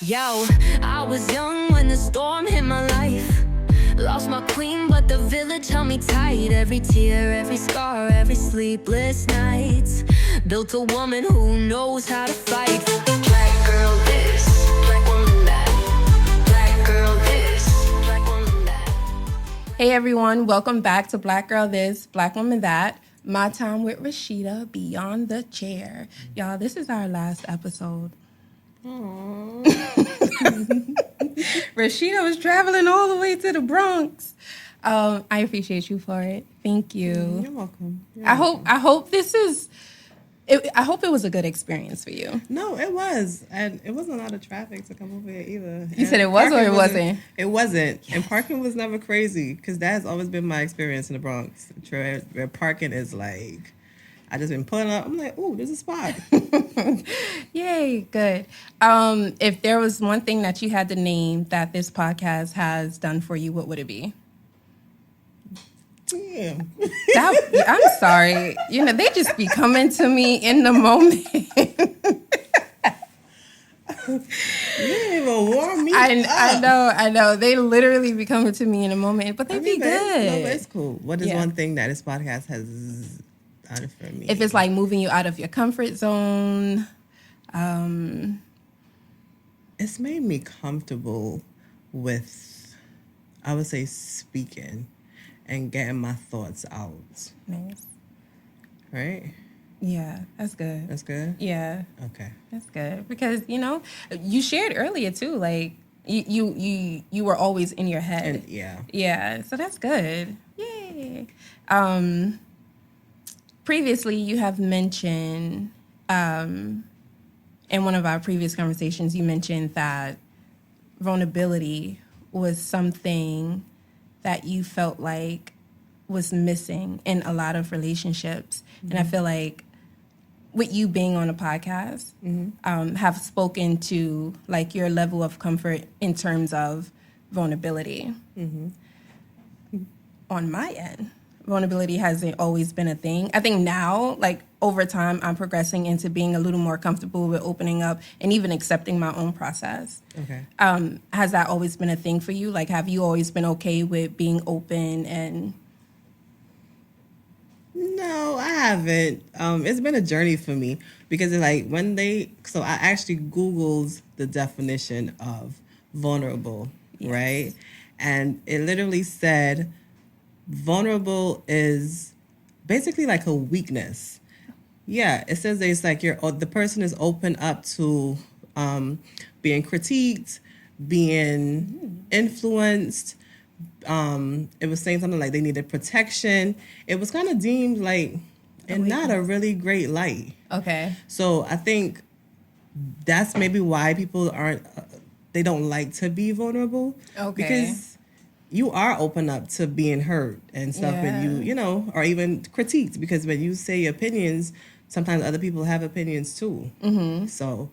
Yo, I was young when the storm hit my life. Lost my queen, but the village held me tight. Every tear, every scar, every sleepless night. Built a woman who knows how to fight. Black girl this, black woman that. Black girl this, black woman that. Hey everyone, welcome back to Black Girl This, Black Woman That. My time with Rasheda, Beyond the Chair. Y'all, this is our last episode. Rasheda was traveling all the way to the Bronx. I appreciate you for it. Thank you. You're welcome. I hope this is. I hope it was a good experience for you. No, it was, and it wasn't a lot of traffic to come over here either. You said it was or it wasn't? It wasn't, and parking was never crazy because that has always been my experience in the Bronx. Where parking is like, I just been pulling up. I'm like, ooh, there's a spot. Yay, good. If there was one thing that you had to name that this podcast has done for you, what would it be? Damn. I'm sorry. You know, they just be coming to me in the moment. You didn't even warm me up. I know. They literally be coming to me in a moment, but they be good. No, it's cool. What is one thing that this podcast has done for me? If it's like moving you out of your comfort zone. It's made me comfortable with, I would say, speaking and getting my thoughts out. Nice. Right? Yeah, that's good. That's good? Yeah. Okay. That's good. Because, you know, you shared earlier too, like you were always in your head. And, yeah. Yeah. So that's good. Yay. Previously you have mentioned in one of our previous conversations, you mentioned that vulnerability was something that you felt like was missing in a lot of relationships. Mm-hmm. And I feel like with you being on a podcast, have spoken to like your level of comfort in terms of vulnerability. Mm-hmm. On my end, vulnerability hasn't always been a thing. I think now, like over time, I'm progressing into being a little more comfortable with opening up and even accepting my own process. Okay. Has that always been a thing for you? Like, have you always been okay with being open and... No, I haven't. It's been a journey for me because it's like so I actually Googled the definition of vulnerable, yes. Right? And it literally said vulnerable is basically like a weakness. Yeah, it says that it's like the person is open up to being critiqued, being influenced. It was saying something like they needed protection. It was kind of deemed like in not a really great light. Okay. So I think that's maybe why people they don't like to be vulnerable. Okay. Because you are open up to being hurt and stuff when you know, or even critiqued, because when you say opinions, sometimes other people have opinions too. Mm-hmm. So,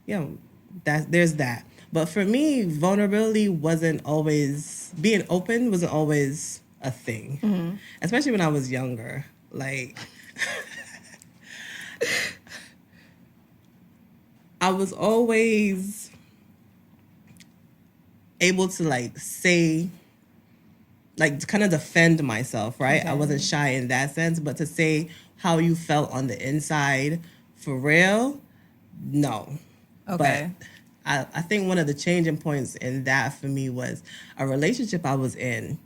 you know, there's that. But for me, vulnerability being open wasn't always a thing, especially when I was younger. Like, I was always able to like say, like kind of defend myself, right? Okay. I wasn't shy in that sense, but to say how you felt on the inside for real, no. Okay. But I think one of the changing points in that for me was a relationship I was in.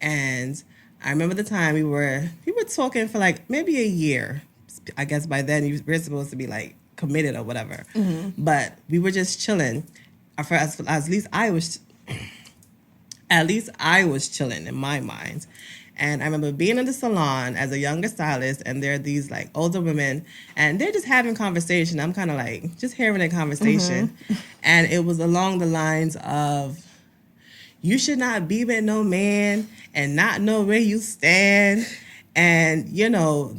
And I remember the time we were talking for like maybe a year. I guess by then we're supposed to be like committed or whatever. Mm-hmm. But we were just chilling. At least I was chilling in my mind. And I remember being in the salon as a younger stylist, and there are these like older women, and they're just having conversation. I'm kind of like just hearing a conversation. Mm-hmm. And it was along the lines of, you should not be with no man and not know where you stand. And, you know,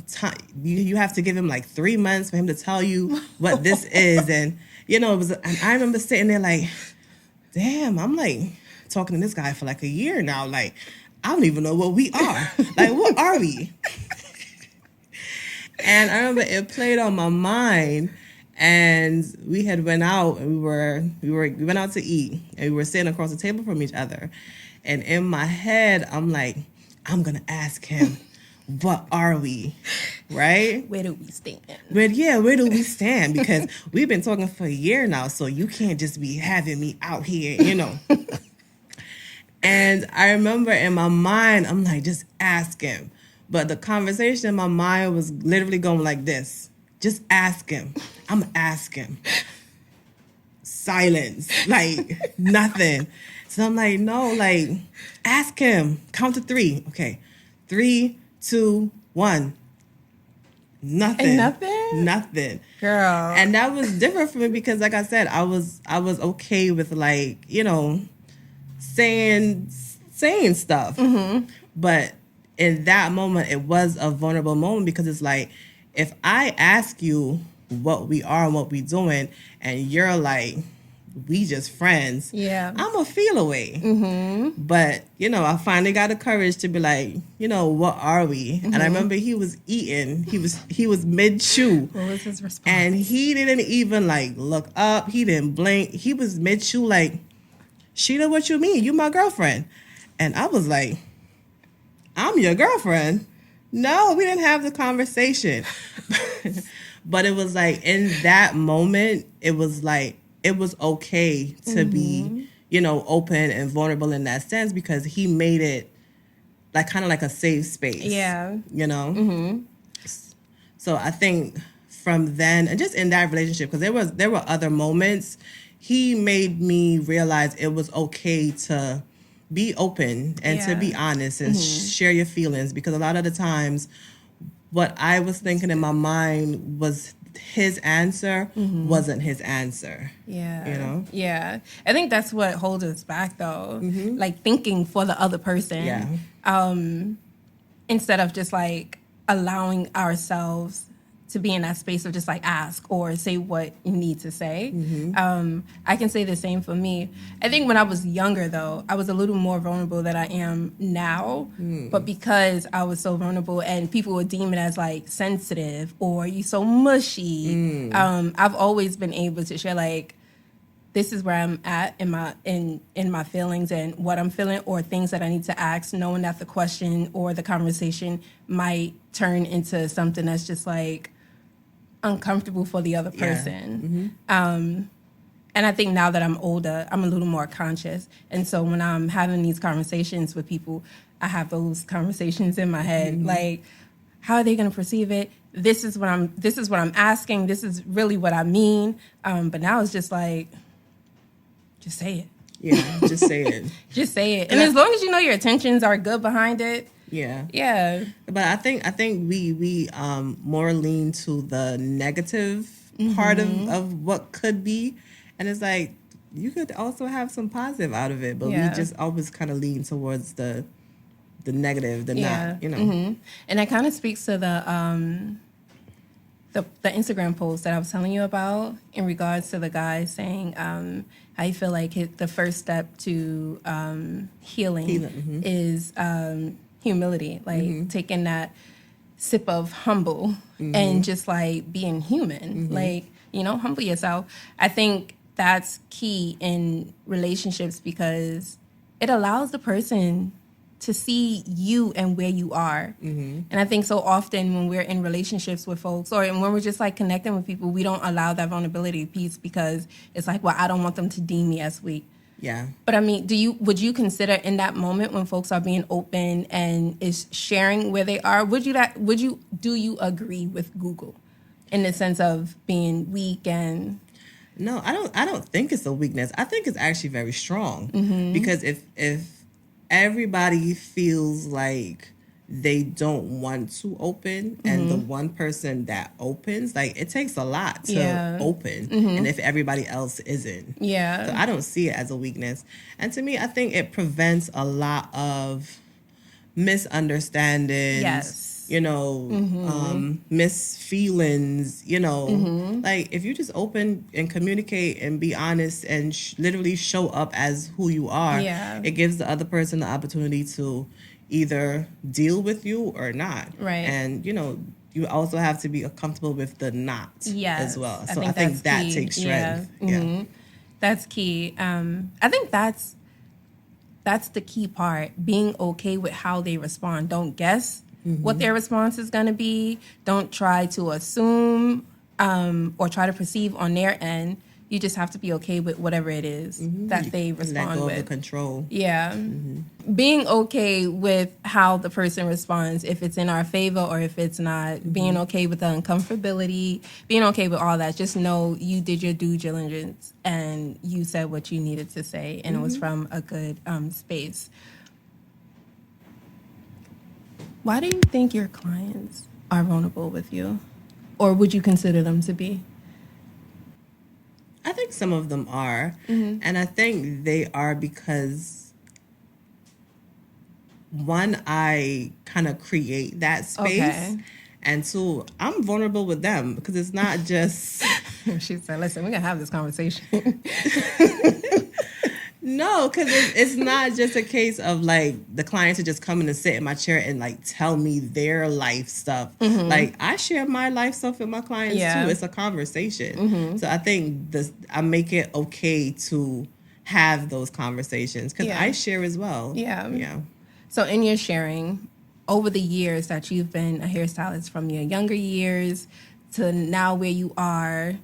you have to give him like 3 months for him to tell you what this is. And, you know, and I remember sitting there like, damn, I'm like talking to this guy for like a year now. Like, I don't even know what we are. Like, what are we? And I remember it played on my mind. And we had went out and we went out to eat and we were sitting across the table from each other. And in my head, I'm like, I'm gonna ask him, what are we? Right? Where do we stand? Where do we stand? Because we've been talking for a year now, so you can't just be having me out here, you know. And I remember in my mind, I'm like, just ask him. But the conversation in my mind was literally going like this. Just ask him. I'm gonna ask him. Silence. Like, nothing. So I'm like, no, like, ask him. Count to 3. Okay. 3, 2, 1. Nothing. And nothing? Nothing. Girl. And that was different for me because, like I said, I was okay with, like, you know, saying stuff. Mm-hmm. But in that moment, it was a vulnerable moment because it's like, if I ask you what we are and what we doing, and you're like, we just friends, yeah, I'm gonna feel away. Mm-hmm. But, you know, I finally got the courage to be like, you know, what are we? Mm-hmm. And I remember he was eating. He was mid-chew. What was his response? And he didn't even, like, look up. He didn't blink. He was mid-chew like, Sheeta, what you mean? You my girlfriend. And I was like, I'm your girlfriend? No, we didn't have the conversation. But it was like, in that moment, it was like, it was okay to be, you know, open and vulnerable in that sense because he made it like kind of like a safe space. Yeah. You know? Mm-hmm. So I think from then, and just in that relationship, because there were other moments, he made me realize it was okay to be open and to be honest and share your feelings, because a lot of the times what I was thinking in my mind was his answer wasn't his answer. Yeah. You know? Yeah. I think that's what holds us back though. Mm-hmm. Like thinking for the other person. Yeah. Instead of just like allowing ourselves to be in that space of just like ask or say what you need to say. Mm-hmm. I can say the same for me. I think when I was younger though, I was a little more vulnerable than I am now. But because I was so vulnerable and people would deem it as like sensitive or you so mushy, I've always been able to share like, this is where I'm at in my feelings and what I'm feeling, or things that I need to ask, knowing that the question or the conversation might turn into something that's just like uncomfortable for the other person. And I think now that I'm older, I'm a little more conscious. And so when I'm having these conversations with people, I have those conversations in my head, like, how are they going to perceive it? This is what I'm asking. This is really what I mean. But now it's just like, just say it. Yeah, just say it. Just say it. And as long as you know your intentions are good behind it. Yeah. Yeah. But I think we more lean to the negative part of what could be. And it's like, you could also have some positive out of it, but we just always kind of lean towards the negative, not, you know. Mm-hmm. And that kind of speaks to the Instagram post that I was telling you about in regards to the guy saying how you feel like the first step to healing is humility, like taking that sip of humble and just like being human, like, you know, humble yourself. I think that's key in relationships because it allows the person to see you and where you are. And I think so often when we're in relationships with folks or when we're just like connecting with people, we don't allow that vulnerability piece because it's like, well, I don't want them to deem me as weak. Yeah. But I mean, would you consider in that moment when folks are being open and is sharing where they are, do you agree with Google in the sense of being weak? And no, I don't think it's a weakness. I think it's actually very strong because if everybody feels like they don't want to open and the one person that opens, like, it takes a lot to open and if everybody else isn't. So I don't see it as a weakness. And to me, I think it prevents a lot of misunderstandings, you know, misfeelings, you know. Like, if you just open and communicate and be honest and literally show up as who you are, it gives the other person the opportunity to either deal with you or not. Right. And, you know, you also have to be comfortable with the not Yes, as well. I So I think think that's that key. takes Yeah. strength. Yeah. Mhm. That's key. I think that's the key part. Being okay with how they respond. Don't guess what their response is going to be. Don't try to assume or try to perceive on their end. You just have to be okay with whatever it is that they Let respond go with. of the control. Yeah. Being okay with how the person responds, if it's in our favor or if it's not, being okay with the uncomfortability, being okay with all that. Just know you did your due diligence and you said what you needed to say, and it was from a good space. Why do you think your clients are vulnerable with you? Or would you consider them to be? I think some of them are. And I think they are because, one, I kind of create that space. Okay. And two, I'm vulnerable with them because it's not just... She said, listen, we're going to have this conversation. No, because it's not just a case of like the clients are just coming to sit in my chair and like tell me their life stuff. Like I share my life stuff with my clients Yeah. too. It's a conversation. So I think I make it okay to have those conversations because Yeah. I share as well. Yeah. Yeah. So in your sharing, over the years that you've been a hairstylist, from your younger years to now where you are,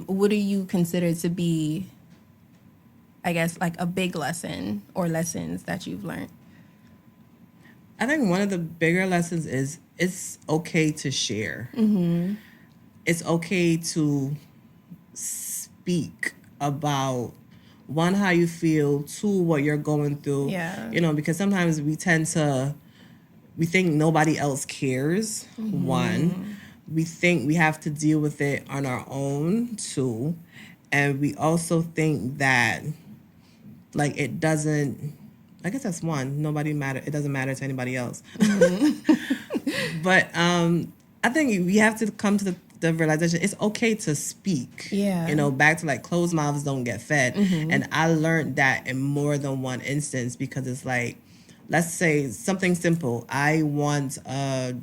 what do you consider to be, I guess, like a big lesson or lessons that you've learned? I think one of the bigger lessons is it's okay to share. It's okay to speak about, one, how you feel, two, what you're going through. Yeah. You know, because sometimes we think nobody else cares. One, we think we have to deal with it on our own. Two, and we also think that like it doesn't, I guess that's one, it doesn't matter to anybody else. But I think you have to come to the realization it's okay to speak. Yeah. You know, back to like closed mouths don't get fed. And I learned that in more than one instance because it's like, let's say something simple. I want a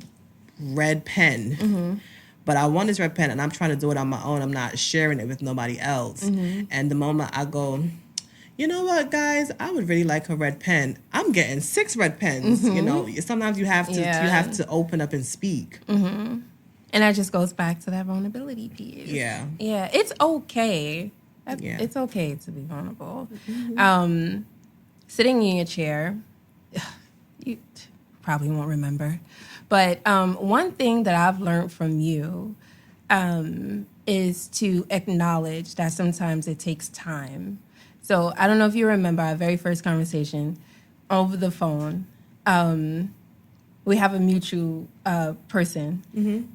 red pen. But I want this red pen and I'm trying to do it on my own. I'm not sharing it with nobody else. And the moment I go, you know what, guys, I would really like a red pen. I'm getting 6 red pens. You know, sometimes you have to open up and speak. And that just goes back to that vulnerability piece. Yeah. Yeah, it's okay. Yeah. It's okay to be vulnerable. Sitting in your chair, you probably won't remember. But one thing that I've learned from you is to acknowledge that sometimes it takes time. So I don't know if you remember our very first conversation over the phone. We have a mutual person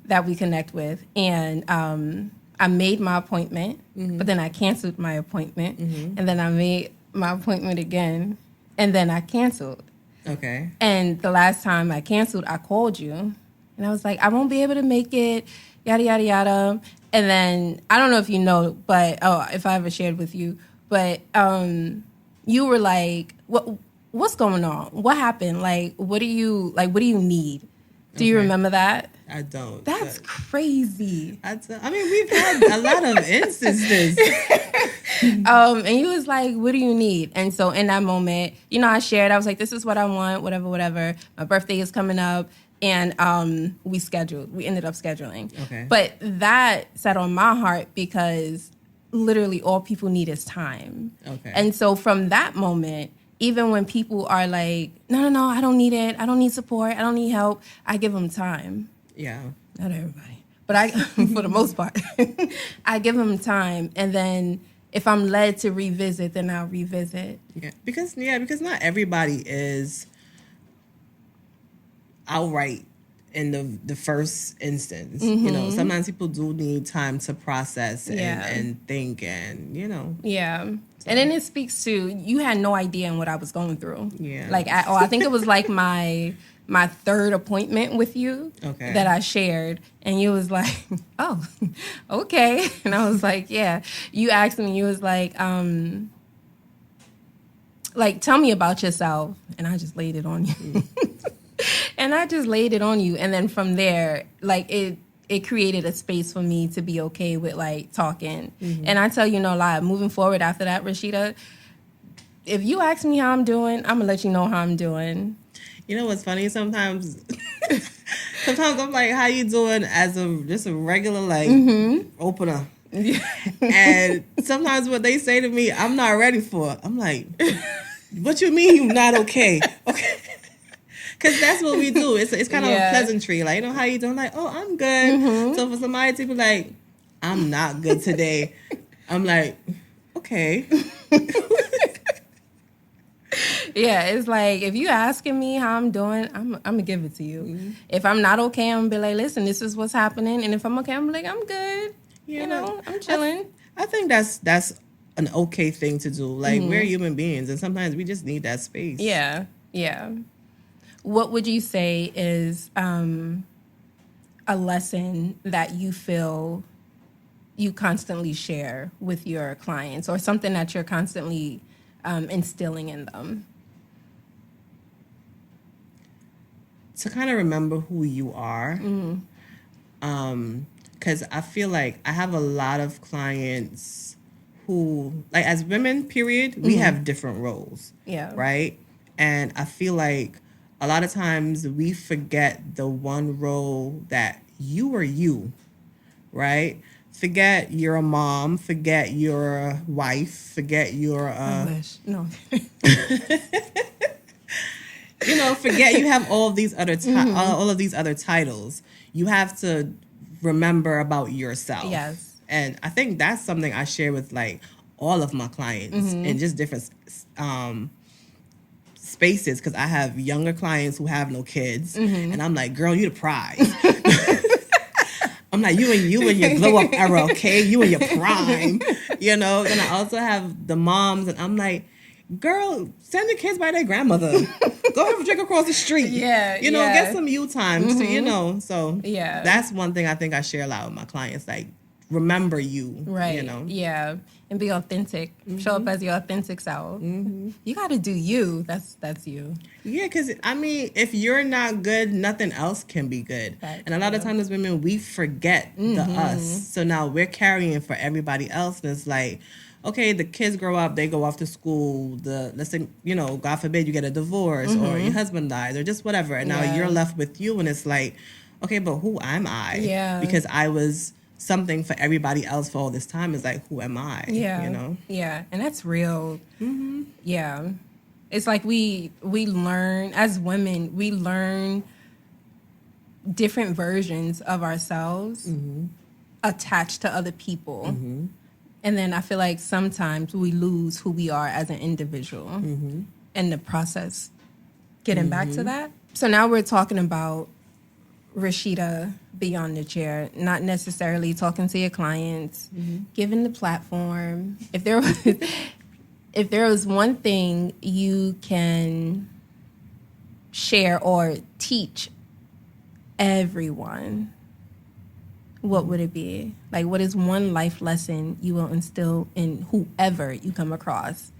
that we connect with. And I made my appointment, but then I canceled my appointment. And then I made my appointment again, and then I canceled. Okay. And the last time I canceled, I called you. And I was like, I won't be able to make it, yada, yada, yada. And then, I don't know if you know, but, if I ever shared with you, but you were like, what's going on? What happened? Like, what do you need? Do you remember that? I don't. That's crazy. I mean, we've had a lot of instances. And you was like, what do you need? And so in that moment, I shared, I was like, this is what I want, whatever. My birthday is coming up. And we ended up scheduling. Okay. But that sat on my heart because literally all people need is time. Okay. And so from that moment, even when people are like, no, I don't need it. I don't need support. I don't need help. I give them time. Yeah. Not everybody, but for the most part, I give them time. And then if I'm led to revisit, then I'll revisit. Yeah. Because not everybody is outright in the first instance. Sometimes people do need time to process and think and Yeah. And then it speaks to, you had no idea in what I was going through. Yeah. Like, I think it was like my third appointment with you that I shared. And you was like, oh, okay. And I was like, yeah. You asked me, you was like, tell me about yourself. And I just laid it on you. And I just laid it on you. And then from there, like it created a space for me to be okay with like talking. And I tell you no lie, moving forward after that, Rasheda, if you ask me how I'm doing, I'm gonna let you know how I'm doing. You know what's funny? Sometimes I'm like, how you doing as just a regular like opener? And sometimes what they say to me, I'm not ready for. I'm like, what you mean you not okay? Okay. Because that's what we do. It's kind of a pleasantry. Like, you know, how you doing? Like, oh, I'm good. So for somebody to be like, I'm not good today, I'm like, okay. Yeah, it's like, if you asking me how I'm doing, I'm gonna give it to you. If I'm not okay, I'm gonna be like, listen, this is what's happening. And if I'm okay, I'm like, I'm good. Yeah, you know, I'm chilling. I think that's an okay thing to do. Like, we're human beings, and sometimes we just need that space. Yeah, yeah. What would you say is a lesson that you feel you constantly share with your clients, or something that you're constantly instilling in them? To kind of remember who you are. Because I feel like I have a lot of clients who, like, as women, period, we have different roles. Yeah. Right? And I feel like a lot of times we forget the one role that you are you, right? Forget you're a mom, forget you're a wife, forget you're I wish. No. you know, forget you have all of these other all of these other titles. You have to remember about yourself. Yes. And I think that's something I share with like all of my clients in just different spaces, because I have younger clients who have no kids, and I'm like, girl, you the prize. I'm like, you and your glow up era, okay? You and your prime, you know? And I also have the moms, and I'm like, girl, send your kids by their grandmother. Go have a drink across the street. Yeah, you know, get some you time. So, you know, so Yeah. that's one thing I think I share a lot with my clients. Like, remember you, Right. you know? Yeah. And be authentic. Show up as your authentic self. You got to do you. That's you. Yeah, because, I mean, if you're not good, nothing else can be good. Right. And a lot of times as women, we forget the us. So now we're carrying for everybody else. And it's like, okay, the kids grow up, they go off to school. Let's say, you know, God forbid you get a divorce or your husband dies or just whatever. And now you're left with you. And it's like, okay, but who am I? Yeah. Because I was something for everybody else for all this time. Is like, who am I? Yeah. You know? Yeah. And that's real. Yeah. It's like we learn, as women, we learn different versions of ourselves attached to other people. And then I feel like sometimes we lose who we are as an individual in the process. Getting back to that. So now we're talking about Rasheda beyond the chair, not necessarily talking to your clients, giving the platform. If there was one thing you can share or teach everyone, what would it be? Like, what is one life lesson you will instill in whoever you come across?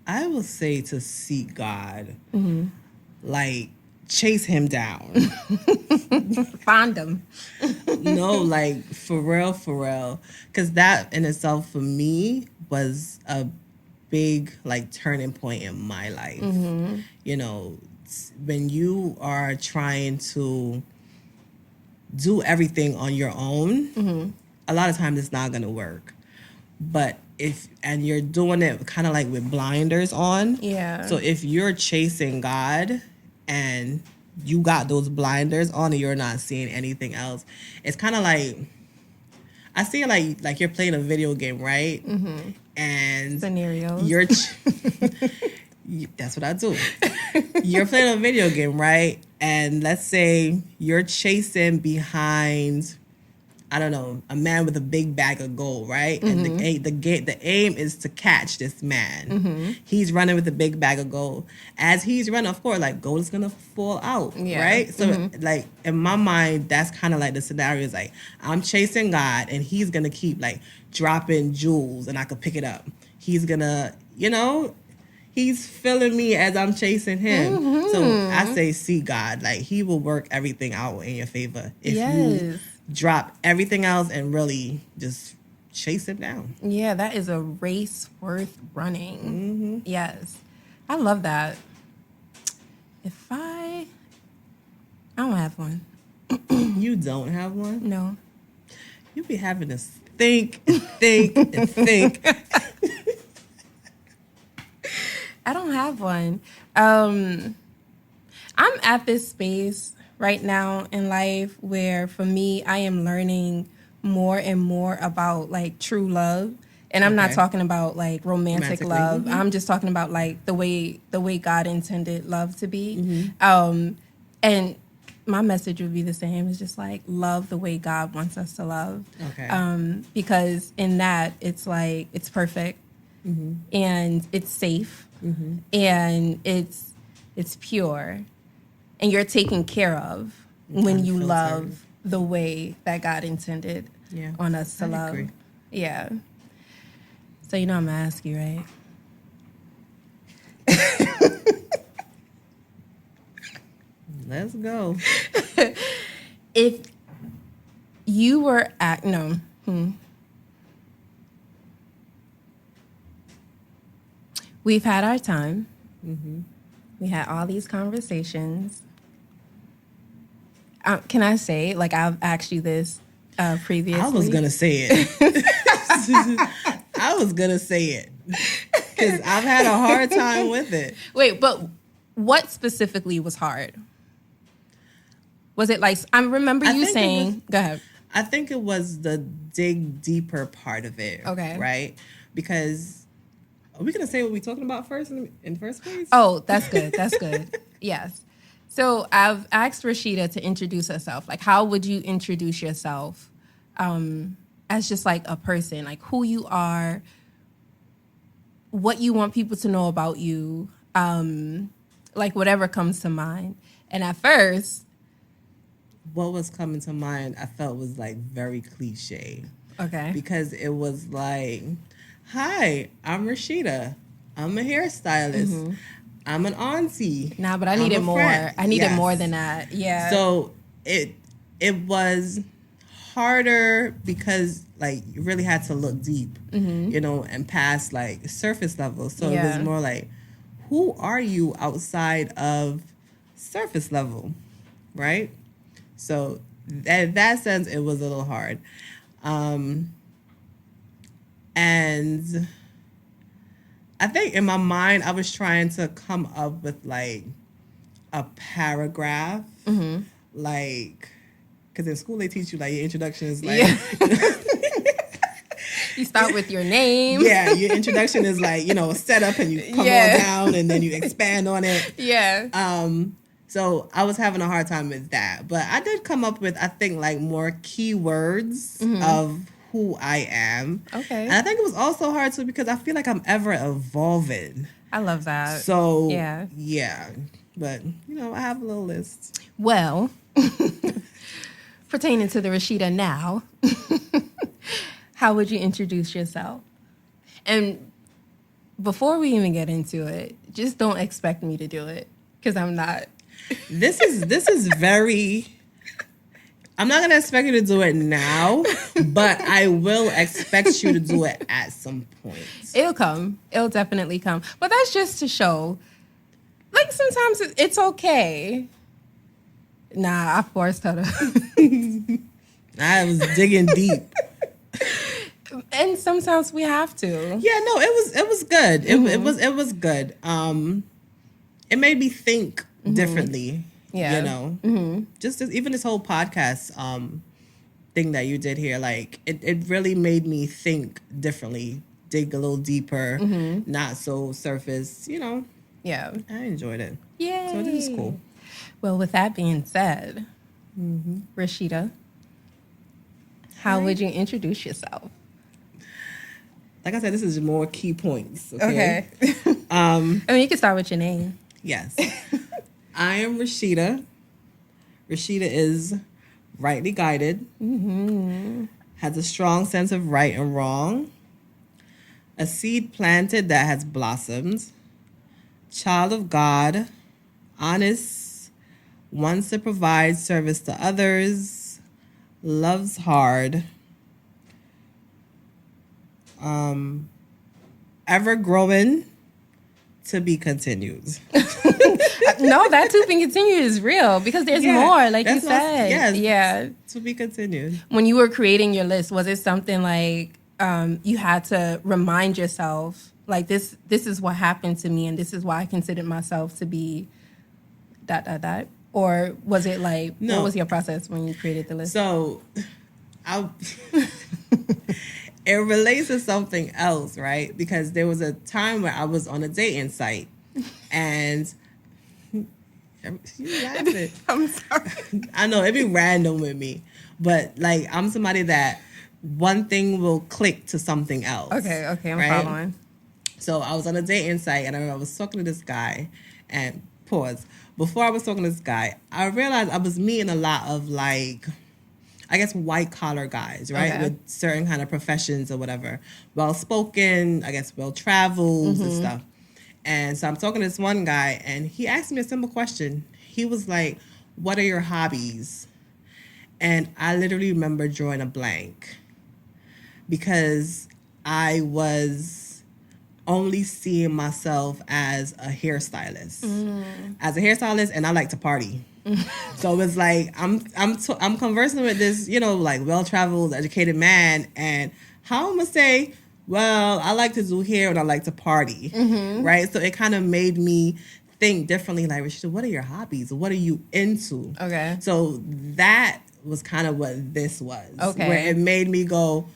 I will say to seek God. Like, chase him down. Find them. No, like, for real. Because that in itself, for me, was a big, like, turning point in my life. You know, when you are trying to do everything on your own, a lot of times it's not going to work. But and you're doing it kind of like with blinders on. Yeah. So if you're chasing God and you got those blinders on and you're not seeing anything else, it's kind of like, I see it like you're playing a video game, right? And Scenarios. That's what I do. You're playing a video game, right? And let's say you're chasing behind, I don't know, a man with a big bag of gold, right? And the aim is to catch this man. He's running with a big bag of gold. As he's running, of course, like, gold is gonna fall out, right? So, like, in my mind, that's kind of like the scenario is like, I'm chasing God, and he's gonna keep like dropping jewels, and I could pick it up. He's gonna, you know, He's feeling me as I'm chasing him. So I say, see God, like he will work everything out in your favor if you drop everything else and really just chase him down. Yeah, that is a race worth running. Yes. I love that. I don't have one. You don't have one? No. You be having to think and think and think. I don't have one. I'm at this space right now in life where for me, I am learning more and more about like true love. And I'm not talking about like romantic love. I'm just talking about like the way God intended love to be. And my message would be the same. It's just like love the way God wants us to love. Because in that it's like it's perfect and it's safe and it's pure and you're taken care of when you love the way that God intended on us to love. Agree. Yeah. So you know I'm gonna ask you, right? Let's go. If you were we've had our time. We had all these conversations. Can I say, like, I've asked you this previously? I was gonna say it. I was gonna say it because I've had a hard time with it. Wait, but what specifically was hard? Was it like, I remember you saying, go ahead. I think it was the dig deeper part of it. Okay. Right? Because, are we going to say what we're talking about first in the first place? Oh, that's good. That's good. Yes. So I've asked Rasheda to introduce herself. Like, how would you introduce yourself as just like a person? Like who you are, what you want people to know about you, like whatever comes to mind. And at first, what was coming to mind, I felt was like very cliche. Okay. Because it was like, hi, I'm Rasheda. I'm a hairstylist. I'm an auntie. Nah, but I needed more. I needed more than that. Yeah. So it was harder because like you really had to look deep, you know, and past like surface level. So it was more like, who are you outside of surface level, right? So in that sense, it was a little hard. And I think in my mind, I was trying to come up with like a paragraph, like, because in school they teach you like your introduction is like, you start with your name. Yeah, your introduction is like, you know, a setup and you come on down and then you expand on it. Yeah. So I was having a hard time with that. But I did come up with, I think, like more keywords of who I am. Okay. And I think it was also hard too because I feel like I'm ever evolving. I love that. So, yeah. But, you know, I have a little list. Well, pertaining to the Rasheda now, how would you introduce yourself? And before we even get into it, just don't expect me to do it because I'm not. This is very. I'm not gonna expect you to do it now, but I will expect you to do it at some point. It'll come. It'll definitely come. But that's just to show, like sometimes it's okay. Nah, I forced her to. I was digging deep. And sometimes we have to. Yeah, no, it was good. It was good. It made me think differently. Yeah. You know, just even this whole podcast thing that you did here, like it really made me think differently, dig a little deeper, not so surface. You know. Yeah. I enjoyed it. Yay. So this is cool. Well, with that being said, Rasheda, how would you introduce yourself? Like I said, this is more key points. Okay. I mean, you can start with your name. Yes. I am Rasheda. Rasheda is rightly guided, has a strong sense of right and wrong, a seed planted that has blossomed, child of God, honest, wants to provide service to others, loves hard, ever growing, to be continued. No, that to be continued is real because there's more, like you said. Yeah. To be continued. When you were creating your list, was it something like you had to remind yourself, like this is what happened to me and this is why I considered myself to be ... Or was it like, No. what was your process when you created the list? So, it relates to something else, right? Because there was a time where I was on a dating site and you laughing. I'm sorry. I know, it'd be random with me. But like I'm somebody that one thing will click to something else. Okay, I'm right? following. So I was on a dating site and I remember I was talking to this guy and pause. Before I was talking to this guy, I realized I was meeting a lot of like, I guess, white collar guys, right? Okay. With certain kind of professions or whatever. Well spoken, I guess well traveled and stuff. And so I'm talking to this one guy and he asked me a simple question. He was like, what are your hobbies? And I literally remember drawing a blank because I was only seeing myself as a hairstylist. As a hairstylist, and I like to party. So it's like I'm conversing with this, like well-traveled, educated man, and how I'm gonna say, well, I like to do hair and I like to party, right? So it kind of made me think differently. Like, Rasheda, what are your hobbies? What are you into? Okay. So that was kind of what this was. Okay. Where it made me go,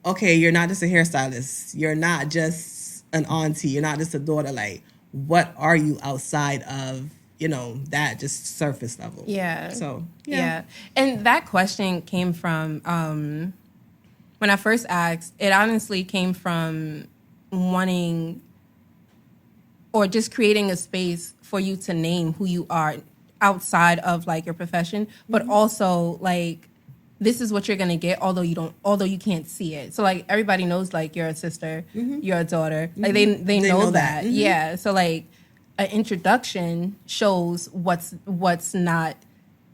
okay, you're not just a hairstylist. You're not just an auntie. You're not just a daughter. Like, what are you outside of, that just surface level? Yeah. So, Yeah. And that question came from, when I first asked, it honestly came from wanting or just creating a space for you to name who you are outside of like your profession, but also like this is what you're gonna get, although you can't see it. So like everybody knows like you're a sister, you're a daughter. Like they know that. Yeah. So like an introduction shows what's not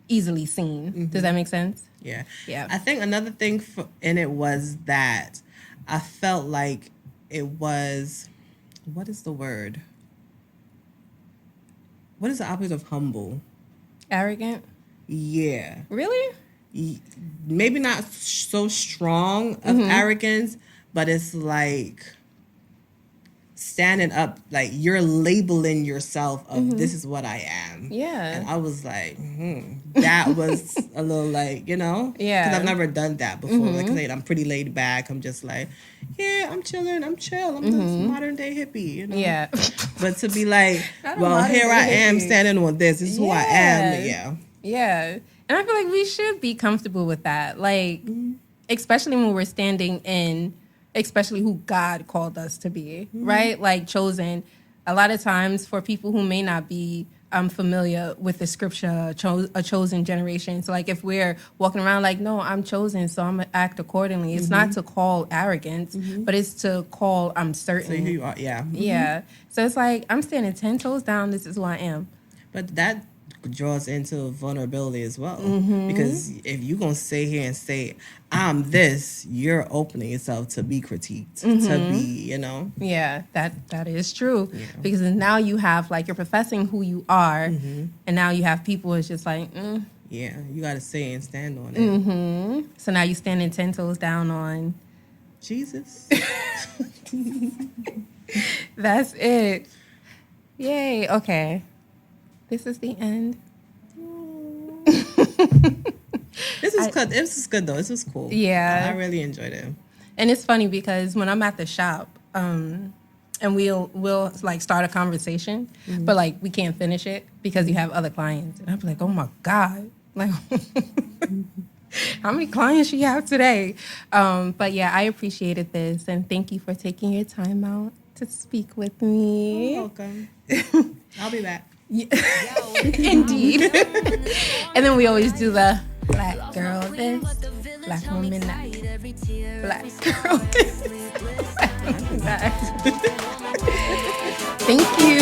easily seen. Does that make sense? Yeah. Yeah. I think another thing in it was that I felt like it was, what is the word? What is the opposite of humble? Arrogant? Yeah. Really? Maybe not so strong of arrogance, but it's like standing up, like you're labeling yourself of this is what I am. Yeah. And I was like, that was a little like, Yeah. because I've never done that before. Like, I'm pretty laid back. I'm just like, yeah, I'm chilling. I'm chill. I'm this modern day hippie, Yeah. But to be like, Not a well, modern here I day am hippie. standing on this. This is who I am. Yeah. Yeah. And I feel like we should be comfortable with that. Like, especially when we're standing in, especially who God called us to be, right? Like chosen. A lot of times for people who may not be familiar with the scripture, a chosen generation. So like if we're walking around like, no, I'm chosen, so I'm going to act accordingly. It's not to call arrogance, but it's to call I'm certain. So who you are, yeah. Yeah. So it's like, I'm standing 10 toes down. This is who I am. But that draws into vulnerability as well. Because if you're going to sit here and say, I'm this, you're opening yourself to be critiqued, to be, Yeah, that is true. Yeah. Because now you have, like, you're professing who you are, and now you have people who's just like, Yeah, you got to say and stand on it. So now you're standing 10 toes down on... Jesus. That's it. Yay, okay. This is the end. This was good. This was good, though. This was cool. Yeah. I really enjoyed it. And it's funny because when I'm at the shop, and we'll like start a conversation, but like we can't finish it because you have other clients. And I'm like, oh my God. Like how many clients you have today? But yeah, I appreciated this and thank you for taking your time out to speak with me. You're welcome. I'll be back. Indeed. And then we always do the black girl this, black woman that, black girl this, black woman that. Thank you.